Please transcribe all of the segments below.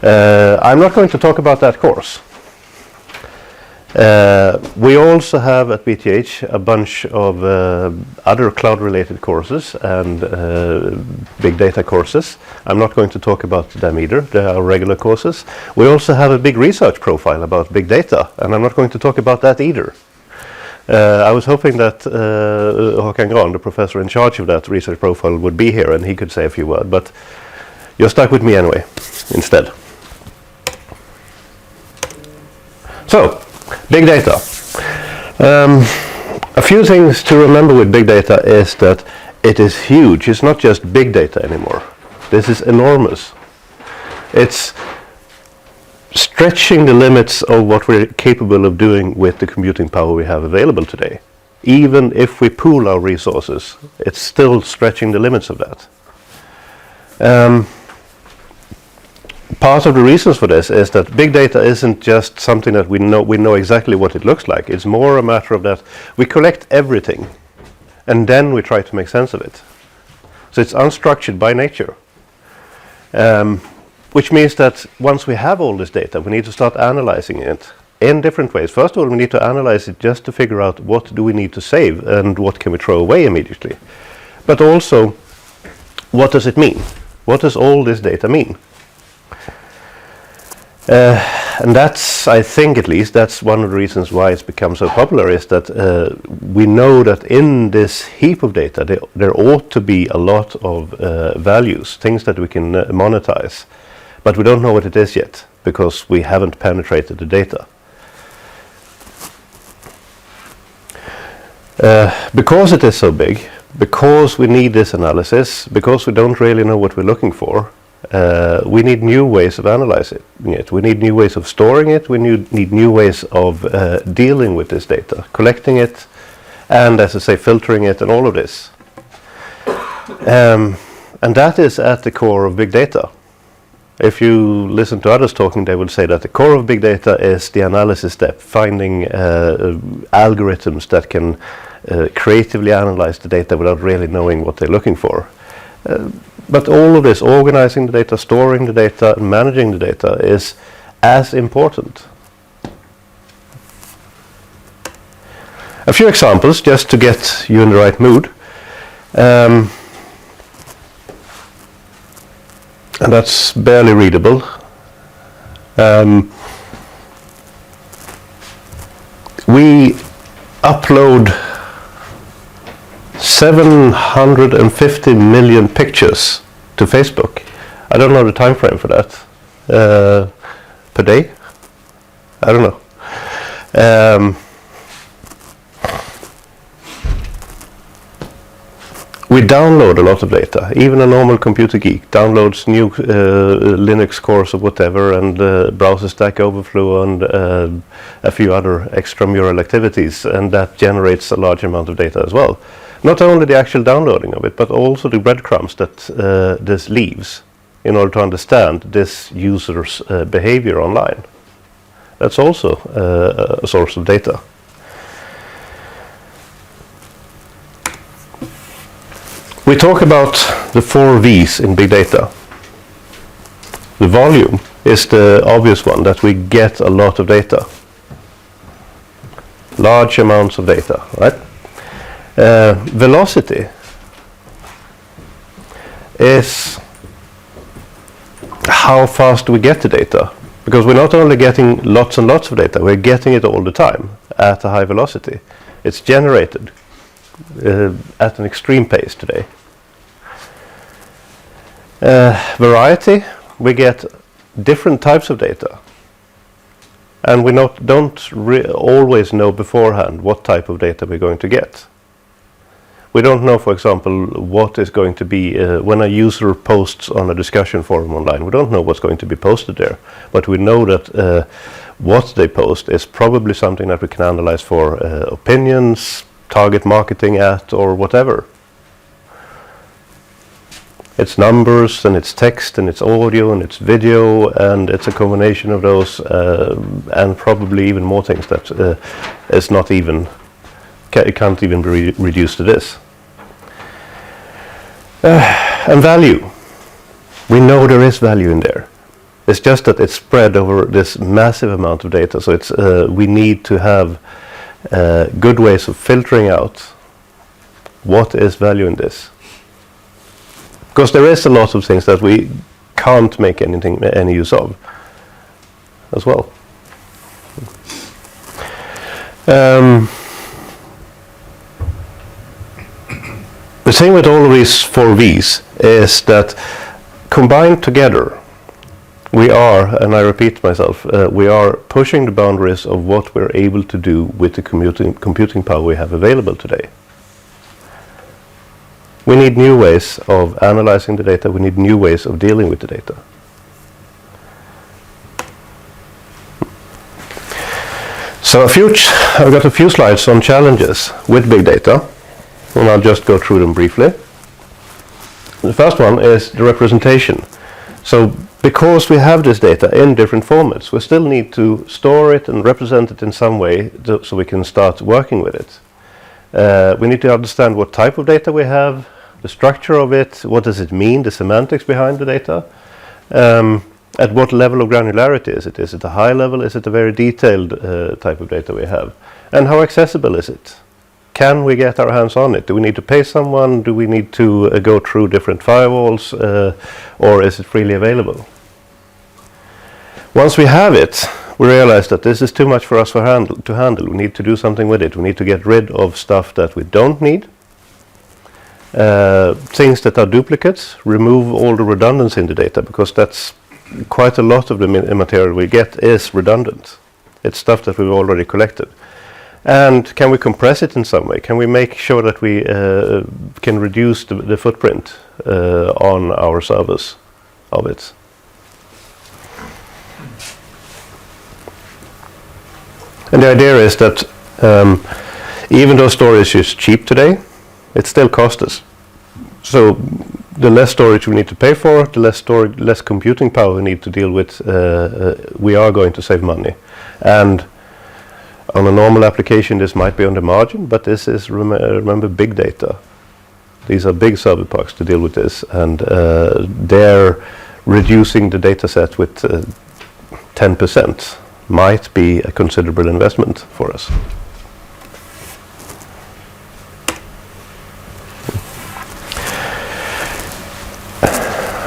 I'm not going to talk about that course. We also have at BTH a bunch of other cloud-related courses and big data courses. I'm not going to talk about them either. They are regular courses. We also have a big research profile about big data, and I'm not going to talk about that either. I was hoping that Håkan Gran, the professor in charge of that research profile, would be here and he could say a few words, but you're stuck with me anyway, instead. So, big data. A few things to remember with big data is that it is huge. It's not just big data anymore. This is enormous. It's stretching the limits of what we're capable of doing with the computing power we have available today. Even if we pool our resources, it's still stretching the limits of that. Part of the reasons for this is that big data isn't just something that we know exactly what it looks like. It's more a matter of that we collect everything and then we try to make sense of it. So it's unstructured by nature. Which means that once we have all this data, we need to start analyzing it in different ways. First of all, we need to analyze it just to figure out what do we need to save and what can we throw away immediately. But also, what does it mean? What does all this data mean? And that's, I think at least, that's one of the reasons why it's become so popular, is that we know that in this heap of data there ought to be a lot of values, things that we can monetize. But we don't know what it is yet, because we haven't penetrated the data. Because it is so big, because we need this analysis, because we don't really know what we're looking for, we need new ways of analyzing it. We need new ways of storing it. We need new ways of dealing with this data, collecting it, and, as I say, filtering it, and all of this. And that is at the core of big data. If you listen to others talking, they will say that the core of big data is the analysis step, finding algorithms that can creatively analyze the data without really knowing what they're looking for. But all of this, organizing the data, storing the data, and managing the data, is as important. A few examples, just to get you in the right mood. And that's barely readable. We upload 750 million pictures to Facebook. I don't know the time frame for that. Per day? I don't know. We download a lot of data. Even a normal computer geek downloads new Linux course or whatever, and browser Stack Overflow, and a few other extramural activities, and that generates a large amount of data as well. Not only the actual downloading of it, but also the breadcrumbs that this leaves in order to understand this user's behavior online. That's also a source of data. We talk about the 4 V's in big data. The volume is the obvious one, that we get a lot of data. Large amounts of data, right? Velocity is how fast we get the data. Because we're not only getting lots and lots of data, we're getting it all the time at a high velocity. It's generated at an extreme pace today. Variety, we get different types of data, and we don't always know beforehand what type of data we're going to get. We don't know, for example, what is going to be when a user posts on a discussion forum online. We don't know what's going to be posted there, but we know that what they post is probably something that we can analyze for opinions, target marketing at, or whatever. It's numbers, and it's text, and it's audio, and it's video, and it's a combination of those, and probably even more things that is not even, can't even be reduced to this. And value. We know there is value in there. It's just that it's spread over this massive amount of data. So it's we need to have good ways of filtering out what is value in this. Because there is a lot of things that we can't make any use of as well. The thing with all of these 4 V's is that combined together, we are, and I repeat myself, we are pushing the boundaries of what we're able to do with the computing power we have available today. We need new ways of analyzing the data. We need new ways of dealing with the data. So I've got a few slides on challenges with big data, and I'll just go through them briefly. The first one is the representation. So because we have this data in different formats, we still need to store it and represent it in some way so we can start working with it. We need to understand what type of data we have, the structure of it, what does it mean, the semantics behind the data. At what level of granularity is it? Is it a high level? Is it a very detailed type of data we have? And how accessible is it? Can we get our hands on it? Do we need to pay someone? Do we need to go through different firewalls? Or is it freely available? Once we have it, we realize that this is too much for us to handle. We need to do something with it. We need to get rid of stuff that we don't need. Things that are duplicates, remove all the redundancy in the data, because that's quite a lot of the material we get is redundant. It's stuff that we've already collected. And can we compress it in some way? Can we make sure that we can reduce the footprint on our servers of it? And the idea is that even though storage is cheap today, it still costs us. So the less storage we need to pay for, the less computing power we need to deal with, we are going to save money. And on a normal application, this might be on the margin, but this is, remember, big data. These are big server parks to deal with this, and they're reducing the data set with 10% might be a considerable investment for us.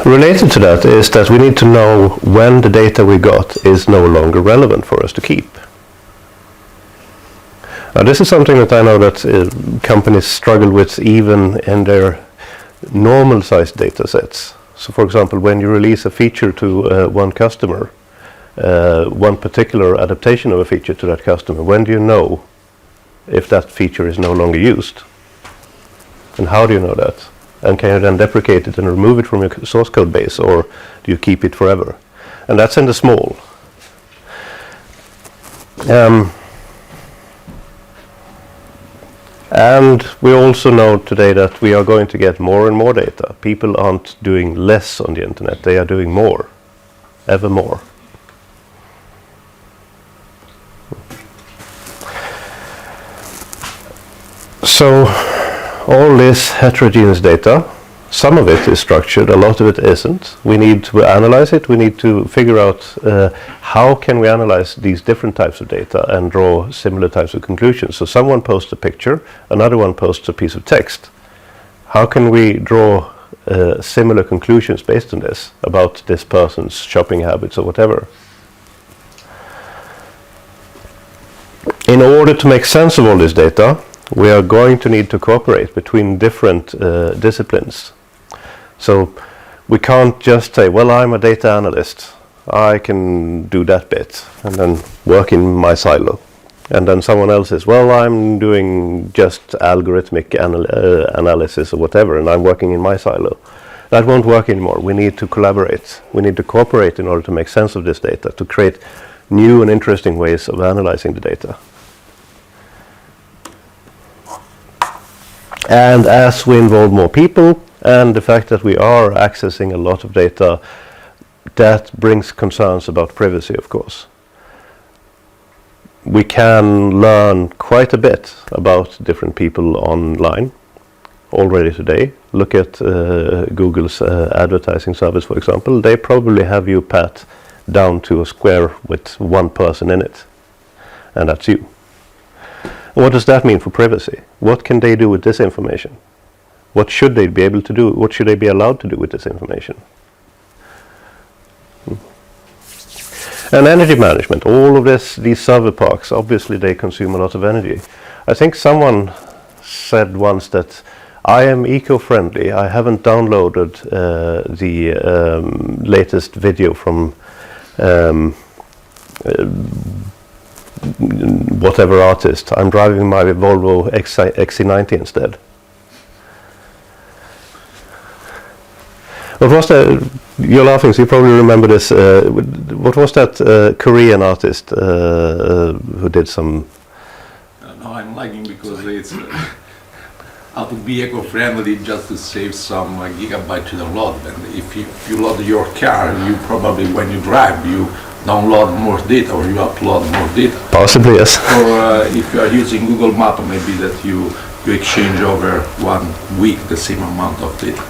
Related to that is that we need to know when the data we got is no longer relevant for us to keep. Now, this is something that I know that companies struggle with even in their normal sized data sets. So for example, when you release a feature to one customer, one particular adaptation of a feature to that customer, when do you know if that feature is no longer used? And how do you know that? And can you then deprecate it and remove it from your source code base, or do you keep it forever? And that's in the small. And we also know today that we are going to get more and more data. People aren't doing less on the internet, they are doing more, ever more. So all this heterogeneous data, some of it is structured, a lot of it isn't. We need to analyze it. We need to figure out how can we analyze these different types of data and draw similar types of conclusions. So someone posts a picture, another one posts a piece of text. How can we draw similar conclusions based on this about this person's shopping habits or whatever? In order to make sense of all this data, we are going to need to cooperate between different disciplines. So we can't just say, well, I'm a data analyst, I can do that bit, and then work in my silo. And then someone else says, well, I'm doing just algorithmic analysis or whatever, and I'm working in my silo. That won't work anymore. We need to collaborate. We need to cooperate in order to make sense of this data, to create new and interesting ways of analyzing the data. And as we involve more people, and the fact that we are accessing a lot of data, that brings concerns about privacy, of course. We can learn quite a bit about different people online already today. Look at Google's advertising service, for example. They probably have you, Pat, down to a square with one person in it, and that's you. What does that mean for privacy? What can they do with this information? What should they be able to do? What should they be allowed to do with this information? And energy management, all of these server parks, obviously they consume a lot of energy. I think someone said once that I am eco-friendly. I haven't downloaded the latest video from whatever artist. I'm driving my Volvo XC90 instead. What was that? You're laughing, so you probably remember this. What was that Korean artist who did some? No, I'm lagging because it's how to be eco-friendly just to save some gigabyte to the load. And if you load your car, you probably when you drive you download more data or you upload more data. Possibly, yes. Or if you are using Google Maps, maybe that you exchange over 1 week the same amount of data.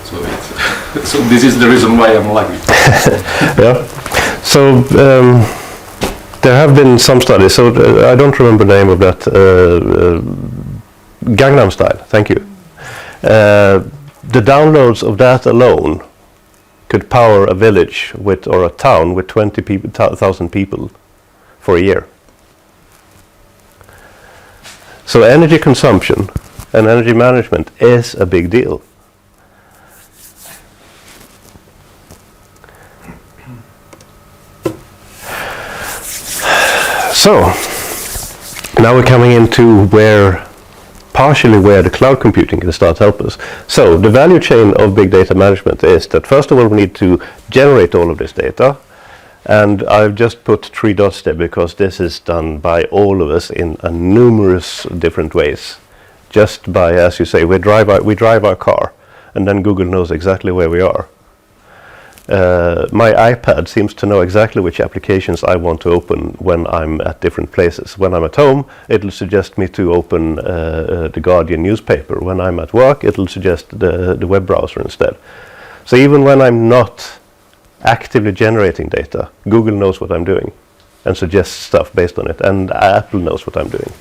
So it's so this is the reason why I'm lagging. Yeah. So there have been some studies. So I don't remember the name of that. Gangnam Style. Thank you. The downloads of that alone could power a village with or a town with 20,000 people for a year. So energy consumption and energy management is a big deal. So now we're coming into partially where the cloud computing can start to help us. So the value chain of big data management is that first of all we need to generate all of this data, and I've just put 3 dots there because this is done by all of us in numerous different ways. Just by, as you say, we drive our car, and then Google knows exactly where we are. My iPad seems to know exactly which applications I want to open when I'm at different places. When I'm at home, it'll suggest me to open the Guardian newspaper. When I'm at work, it'll suggest the web browser instead. So even when I'm not actively generating data, Google knows what I'm doing and suggests stuff based on it, and Apple knows what I'm doing.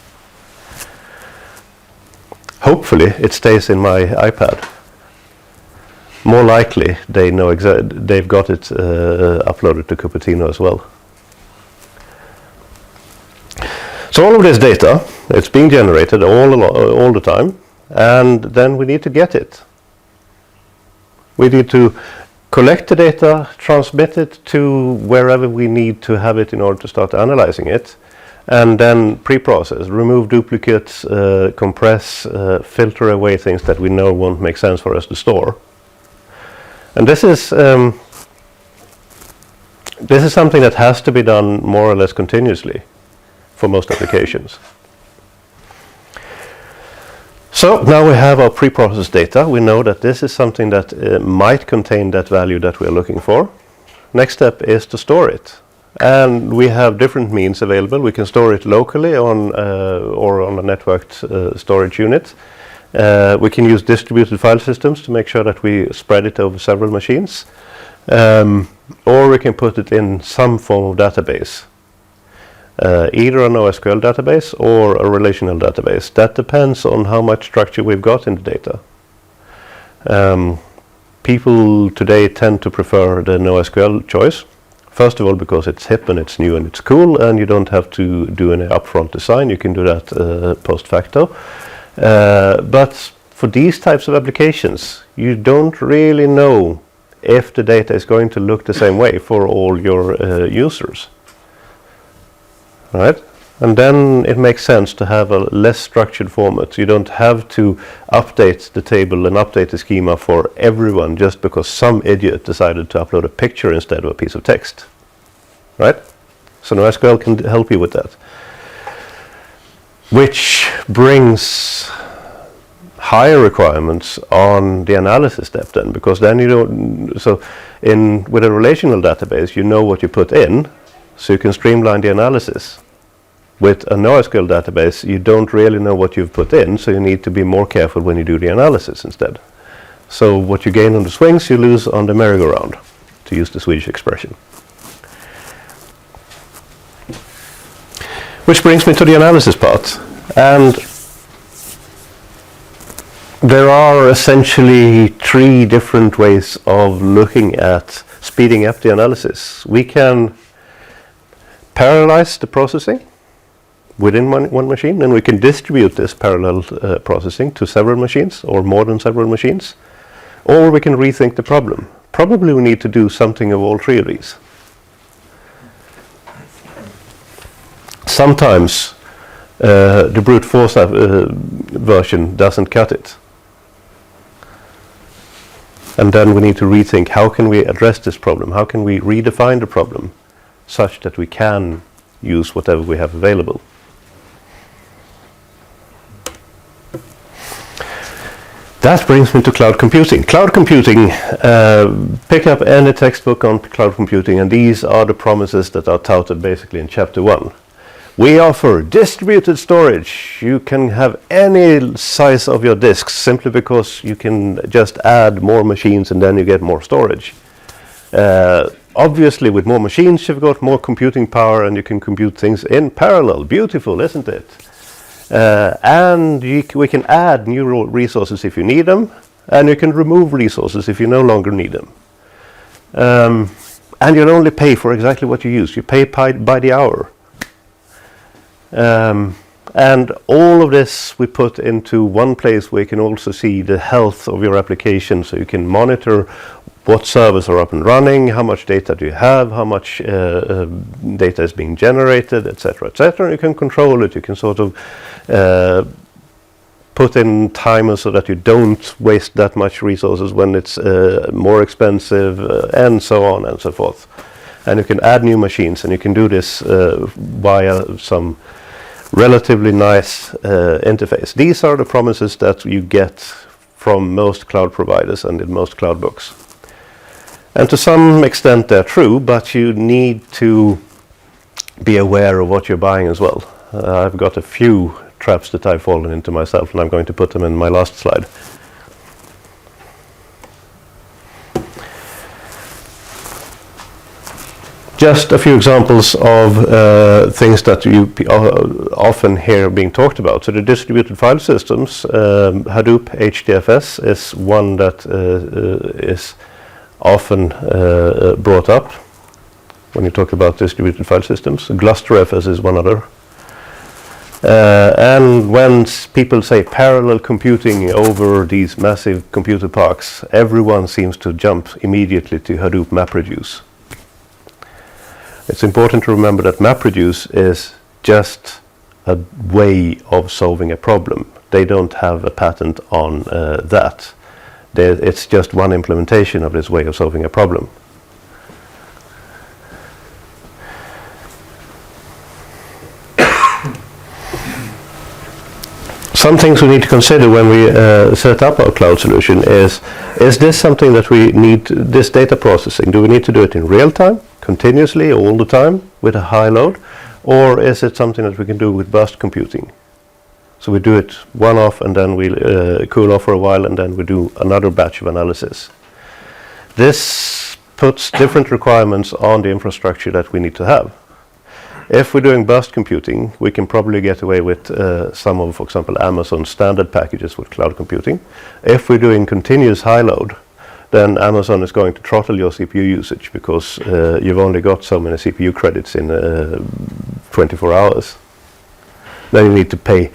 Hopefully, it stays in my iPad. More likely, they know they've got it uploaded to Cupertino as well. So all of this data, it's being generated all the time, and then we need to get it. We need to collect the data, transmit it to wherever we need to have it in order to start analyzing it, and then pre-process, remove duplicates, compress, filter away things that we know won't make sense for us to store. And this is something that has to be done more or less continuously for most applications. So now we have our pre-processed data. We know that this is something that might contain that value that we are looking for. Next step is to store it. And we have different means available. We can store it locally or on a networked storage unit. We can use distributed file systems to make sure that we spread it over several machines. Or we can put it in some form of database. Either an NoSQL database or a relational database. That depends on how much structure we've got in the data. People today tend to prefer the NoSQL choice. First of all, because it's hip and it's new and it's cool, and you don't have to do any upfront design. You can do that post facto. But for these types of applications, you don't really know if the data is going to look the same way for all your users. Right? And then it makes sense to have a less structured format. You don't have to update the table and update the schema for everyone just because some idiot decided to upload a picture instead of a piece of text. Right? So NoSQL can help you with that. Which brings higher requirements on the analysis step then, because then you don't, so with a relational database, you know what you put in, so you can streamline the analysis. With a NoSQL database, you don't really know what you've put in, so you need to be more careful when you do the analysis instead. So what you gain on the swings, you lose on the merry-go-round, to use the Swedish expression. Which brings me to the analysis part. And there are essentially 3 different ways of looking at speeding up the analysis. We can parallelize the processing within one machine, and we can distribute this parallel processing to several machines or more than several machines. Or we can rethink the problem. Probably we need to do something of all 3 of these. Sometimes the brute force version doesn't cut it. And then we need to rethink, how can we address this problem? How can we redefine the problem such that we can use whatever we have available? That brings me to cloud computing. Cloud computing, pick up any textbook on cloud computing, and these are the promises that are touted basically in chapter 1. We offer distributed storage. You can have any size of your disks simply because you can just add more machines and then you get more storage. Obviously, with more machines, you've got more computing power and you can compute things in parallel. Beautiful, isn't it? And we can add new resources if you need them, and you can remove resources if you no longer need them. And you'll only pay for exactly what you use. You pay by the hour. And all of this we put into one place where you can also see the health of your application, so you can monitor what servers are up and running, how much data do you have, how much data is being generated, etc., etc. You can control it. You can sort of put in timers so that you don't waste that much resources when it's more expensive, and so on and so forth. And you can add new machines, and you can do this via some relatively nice interface. These are the promises that you get from most cloud providers and in most cloud books. And to some extent they're true, but you need to be aware of what you're buying as well. I've got a few traps that I've fallen into myself, and I'm going to put them in my last slide. Just a few examples of things that you often hear being talked about. So the distributed file systems, Hadoop HDFS is one that is often brought up when you talk about distributed file systems. GlusterFS is one other. And when people say parallel computing over these massive computer parks, everyone seems to jump immediately to Hadoop MapReduce. It's important to remember that MapReduce is just a way of solving a problem. They don't have a patent on that. It's just one implementation of this way of solving a problem. Some things we need to consider when we set up our cloud solution is this something that we need, this data processing, do we need to do it in real time, continuously, all the time, with a high load, or is it something that we can do with burst computing? So we do it one-off, and then we cool off for a while, and then we do another batch of analysis. This puts different requirements on the infrastructure that we need to have. If we're doing burst computing, we can probably get away with some of, for example, Amazon standard packages with cloud computing. If we're doing continuous high load, then Amazon is going to throttle your CPU usage because you've only got so many CPU credits in 24 hours. Then you need to pay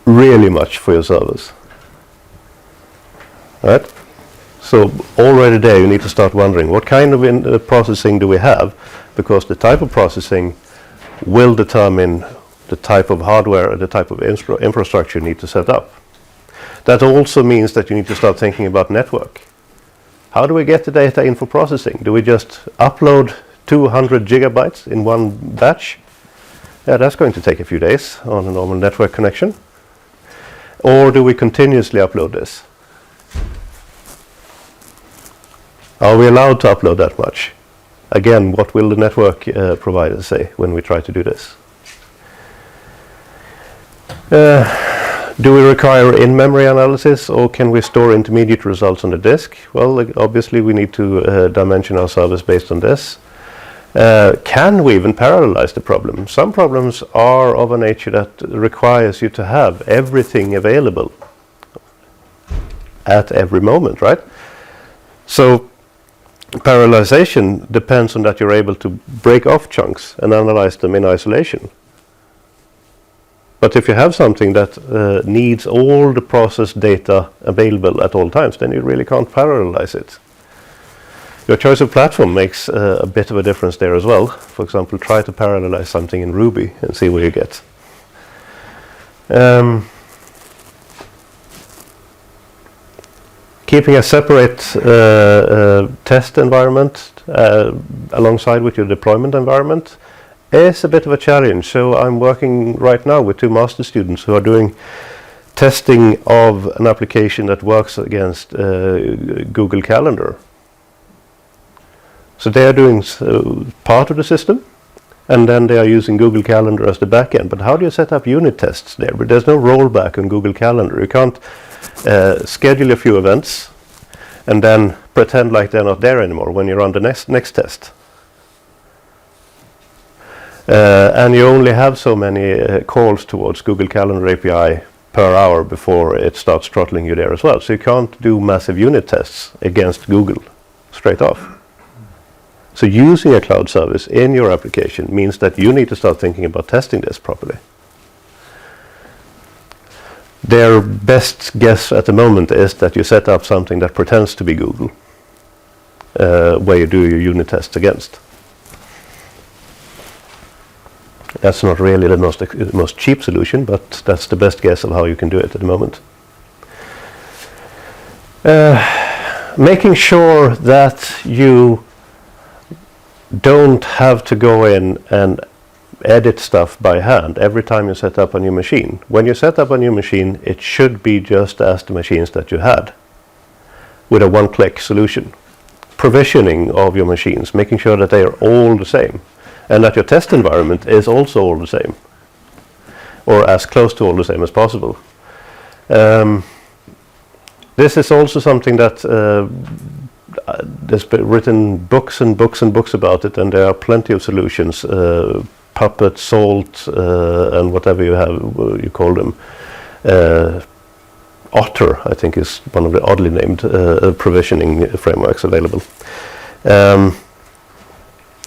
really much for your servers. Right? So already there you need to start wondering, what kind of processing do we have? Because the type of processing will determine the type of hardware and the type of infrastructure you need to set up. That also means that you need to start thinking about network. How do we get the data in for processing? Do we just upload 200 gigabytes in one batch? Yeah, that's going to take a few days on a normal network connection. Or do we continuously upload this? Are we allowed to upload that much? Again, what will the network providers say when we try to do this? Do we require in-memory analysis, or can we store intermediate results on the disk? Well, obviously we need to dimension our servers based on this. Can we even parallelize the problem? Some problems are of a nature that requires you to have everything available at every moment, right? So parallelization depends on that you're able to break off chunks and analyze them in isolation. But if you have something that needs all the process data available at all times, then you really can't parallelize it. Your choice of platform makes a bit of a difference there as well. For example, try to parallelize something in Ruby and see what you get. Keeping a separate test environment alongside with your deployment environment is a bit of a challenge. So I'm working right now with 2 master students who are doing testing of an application that works against Google Calendar. So they are doing part of the system, and then they are using Google Calendar as the backend. But how do you set up unit tests there? But there's no rollback on Google Calendar. You can't schedule a few events and then pretend like they're not there anymore when you run the next test. And you only have so many calls towards Google Calendar API per hour before it starts throttling you there as well. So you can't do massive unit tests against Google straight off. So using a cloud service in your application means that you need to start thinking about testing this properly. Their best guess at the moment is that you set up something that pretends to be Google, where you do your unit tests against. That's not really the most cheap solution, but that's the best guess of how you can do it at the moment. Making sure that you don't have to go in and edit stuff by hand every time you set up a new machine. When you set up a new machine, it should be just as the machines that you had, with a one-click solution. Provisioning of your machines, making sure that they are all the same, and that your test environment is also all the same, or as close to all the same as possible. This is also something that there's been written books and books and books about it, and there are plenty of solutions, Puppet, Salt, and whatever you call them. Otter, I think, is one of the oddly named provisioning frameworks available.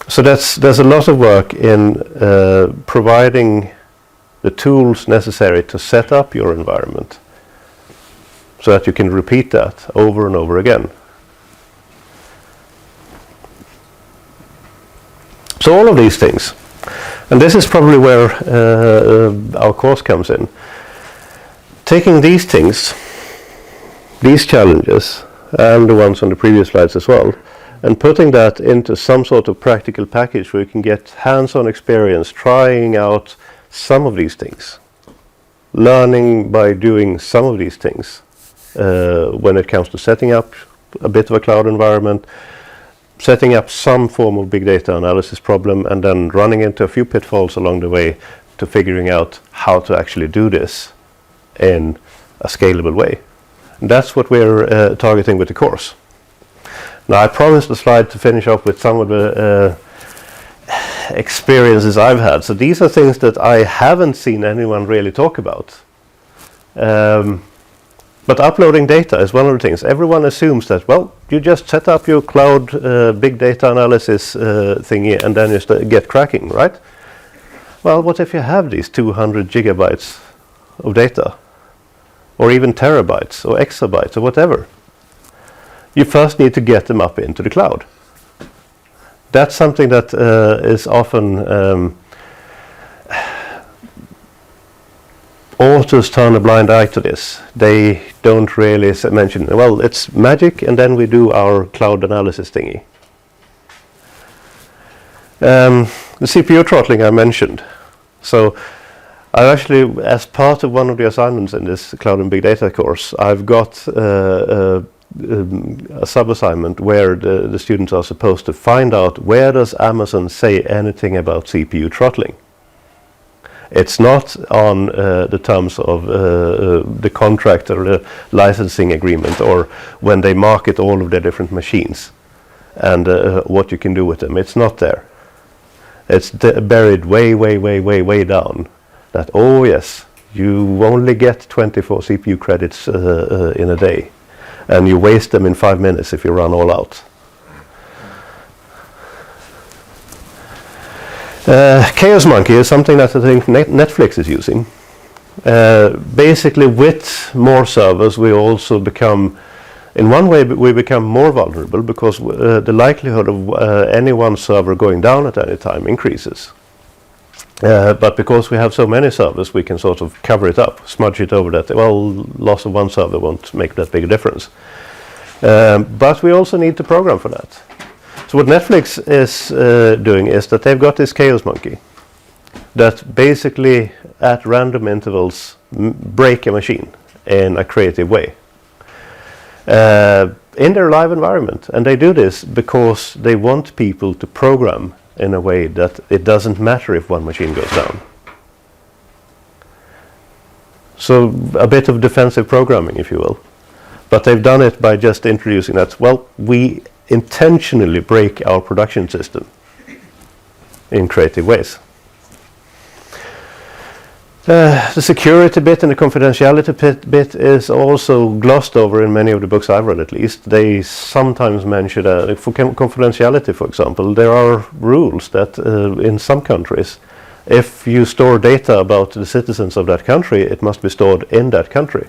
So there's a lot of work in providing the tools necessary to set up your environment so that you can repeat that over and over again. So all of these things, and this is probably where our course comes in. Taking these things, these challenges, and the ones on the previous slides as well, and putting that into some sort of practical package where you can get hands-on experience trying out some of these things, learning by doing some of these things when it comes to setting up a bit of a cloud environment, setting up some form of big data analysis problem, and then running into a few pitfalls along the way to figuring out how to actually do this in a scalable way. And that's what we're targeting with the course. Now, I promised the slide to finish off with some of the experiences I've had. So these are things that I haven't seen anyone really talk about. But uploading data is one of the things. Everyone assumes that, well, you just set up your cloud big data analysis thingy and then you get cracking, right? Well, what if you have these 200 gigabytes of data? Or even terabytes or exabytes or whatever? You first need to get them up into the cloud. That's something that is often authors turn a blind eye to this. They don't really mention, well, it's magic, and then we do our cloud analysis thingy. The CPU throttling I mentioned. So I actually, as part of one of the assignments in this Cloud and Big Data course, I've got a sub-assignment where the students are supposed to find out where does Amazon say anything about CPU throttling. It's not on the terms of the contract or the licensing agreement, or when they market all of their different machines and what you can do with them. It's not there. It's buried way down. That, oh yes, you only get 24 CPU credits in a day, and you waste them in 5 minutes if you run all out. Chaos Monkey is something that I think Netflix is using. Basically, with more servers, we also become, in one way, we become more vulnerable because the likelihood of any one server going down at any time increases. But because we have so many servers, we can sort of cover it up, smudge it over that. Well, loss of one server won't make that big a difference. But we also need to program for that. So what Netflix is doing is that they've got this Chaos Monkey that basically at random intervals break a machine in a creative way in their live environment. And they do this because they want people to program in a way that it doesn't matter if one machine goes down. So a bit of defensive programming, if you will. But they've done it by just introducing that, well, we intentionally break our production system in creative ways. The security bit and the confidentiality bit is also glossed over in many of the books I've read, at least. They sometimes mention for confidentiality, for example, there are rules that in some countries, if you store data about the citizens of that country, it must be stored in that country.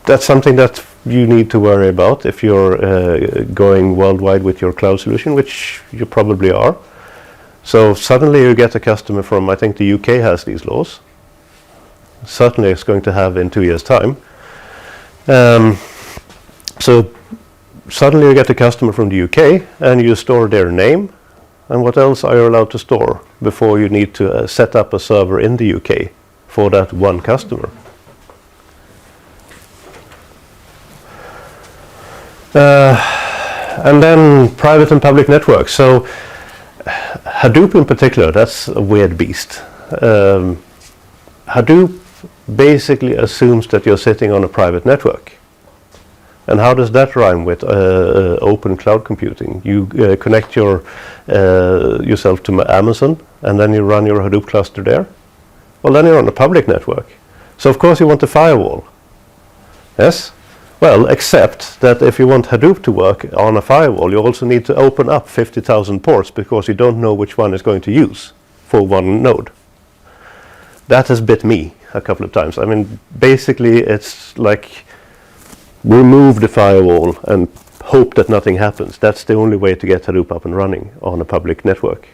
That's something that you need to worry about if you're going worldwide with your cloud solution, which you probably are. So suddenly you get a customer from, I think the UK has these laws. Certainly it's going to have in 2 years' time. So suddenly you get a customer from the UK and you store their name. And what else are you allowed to store before you need to set up a server in the UK for that one customer? And then private and public networks. So Hadoop in particular, that's a weird beast. Hadoop basically assumes that you're sitting on a private network. And how does that rhyme with open cloud computing? You connect yourself to Amazon and then you run your Hadoop cluster there. Well, then you're on a public network. So of course you want a firewall. Yes? Well, except that if you want Hadoop to work on a firewall, you also need to open up 50,000 ports because you don't know which one is going to use for one node. That has bit me a couple of times. I mean, basically it's like remove the firewall and hope that nothing happens. That's the only way to get Hadoop up and running on a public network.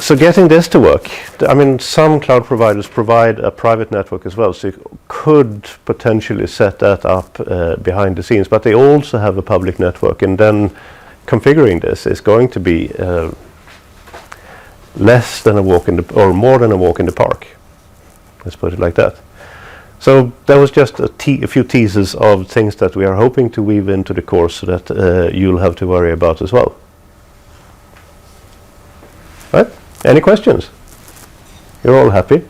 So getting this to work, I mean, some cloud providers provide a private network as well, so you could potentially set that up behind the scenes, but they also have a public network, and then configuring this is going to be less than a walk in the, or more than a walk in the park. Let's put it like that. So that was just a few teasers of things that we are hoping to weave into the course so that you'll have to worry about as well. Right? Any questions? You're all happy?